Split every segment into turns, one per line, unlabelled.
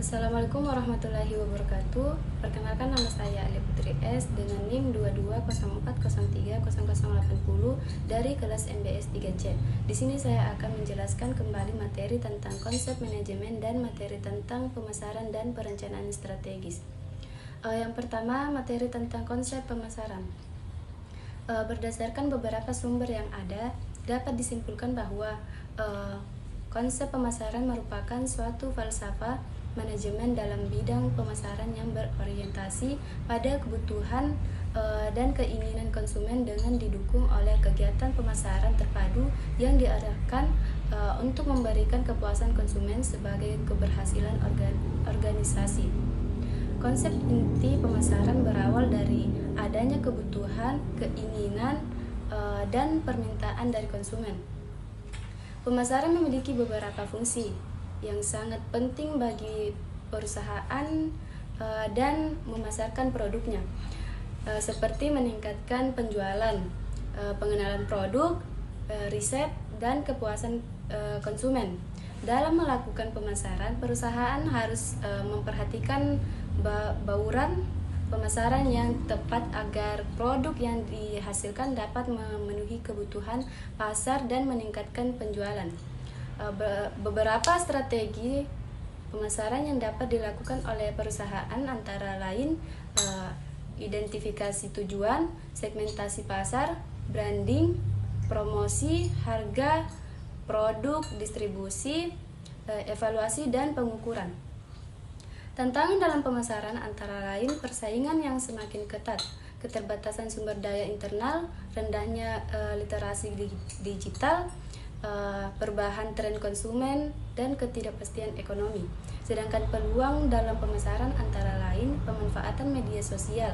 Assalamualaikum warahmatullahi wabarakatuh. Perkenalkan, nama saya Alia Putri S dengan NIM 2204030080 dari kelas MBS 3C. Di sini saya akan menjelaskan kembali materi tentang konsep manajemen dan materi tentang pemasaran dan perencanaan strategis. Yang pertama, materi tentang konsep pemasaran. Berdasarkan beberapa sumber yang ada, dapat disimpulkan bahwa konsep pemasaran merupakan suatu falsafah manajemen dalam bidang pemasaran yang berorientasi pada kebutuhan dan keinginan konsumen dengan didukung oleh kegiatan pemasaran terpadu yang diarahkan untuk memberikan kepuasan konsumen sebagai keberhasilan organisasi. Konsep inti pemasaran berawal dari adanya kebutuhan, keinginan, dan permintaan dari konsumen. Pemasaran memiliki beberapa fungsi yang sangat penting bagi perusahaan dan memasarkan produknya, seperti meningkatkan penjualan, pengenalan produk, riset, dan kepuasan konsumen. Dalam melakukan pemasaran, perusahaan harus memperhatikan bauran pemasaran yang tepat agar produk yang dihasilkan dapat memenuhi kebutuhan pasar dan meningkatkan penjualan. Beberapa strategi pemasaran yang dapat dilakukan oleh perusahaan antara lain identifikasi tujuan, segmentasi pasar, branding, promosi, harga, produk, distribusi, evaluasi, dan pengukuran. Tantangan dalam pemasaran antara lain persaingan yang semakin ketat, keterbatasan sumber daya internal, rendahnya literasi digital, perubahan tren konsumen, dan ketidakpastian ekonomi. Sedangkan peluang dalam pemasaran antara lain pemanfaatan media sosial,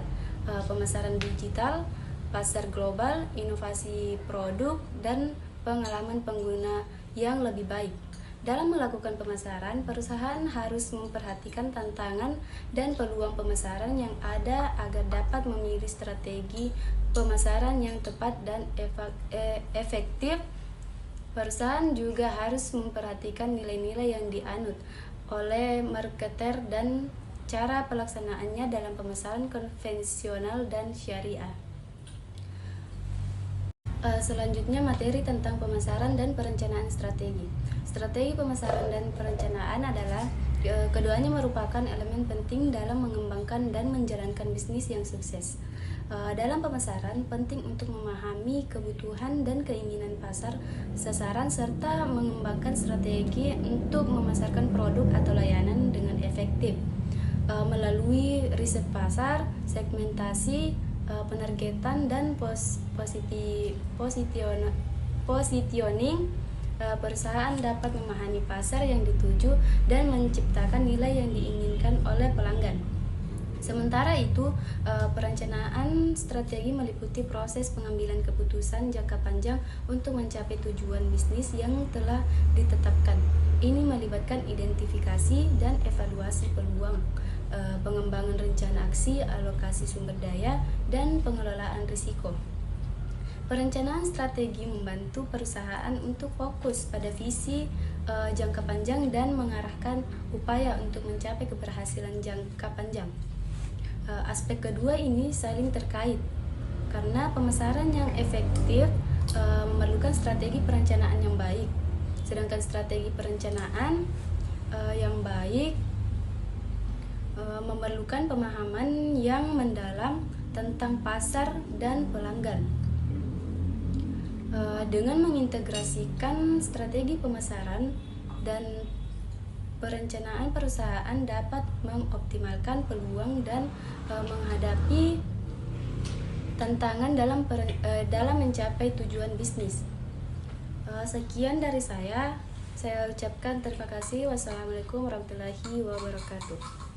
pemasaran digital, pasar global, inovasi produk, dan pengalaman pengguna yang lebih baik. Dalam melakukan pemasaran, perusahaan harus memperhatikan tantangan dan peluang pemasaran yang ada agar dapat memilih strategi pemasaran yang tepat dan efektif. Perusahaan juga harus memperhatikan nilai-nilai yang dianut oleh marketer dan cara pelaksanaannya dalam pemasaran konvensional dan syariah. Selanjutnya, materi tentang pemasaran dan perencanaan strategi. Strategi pemasaran dan perencanaan adalah keduanya merupakan elemen penting dalam mengembangkan dan menjalankan bisnis yang sukses. Dalam pemasaran, penting untuk memahami kebutuhan dan keinginan pasar sasaran serta mengembangkan strategi untuk memasarkan produk atau layanan dengan efektif melalui riset pasar, segmentasi, penargetan, dan positioning. Perusahaan dapat memahami pasar yang dituju dan menciptakan nilai yang diinginkan oleh pelanggan. Sementara itu, perencanaan strategi meliputi proses pengambilan keputusan jangka panjang untuk mencapai tujuan bisnis yang telah ditetapkan. Ini melibatkan identifikasi dan evaluasi peluang, pengembangan rencana aksi, alokasi sumber daya, dan pengelolaan risiko. Perencanaan strategi membantu perusahaan untuk fokus pada visi jangka panjang dan mengarahkan upaya untuk mencapai keberhasilan jangka panjang. Aspek kedua ini saling terkait karena pemasaran yang efektif memerlukan strategi perencanaan yang baik, sedangkan strategi perencanaan yang baik memerlukan pemahaman yang mendalam tentang pasar dan pelanggan. Dengan mengintegrasikan strategi pemasaran dan perencanaan, perusahaan dapat mengoptimalkan peluang dan menghadapi tantangan dalam mencapai tujuan bisnis. Sekian dari saya ucapkan terima kasih. Wassalamualaikum warahmatullahi wabarakatuh.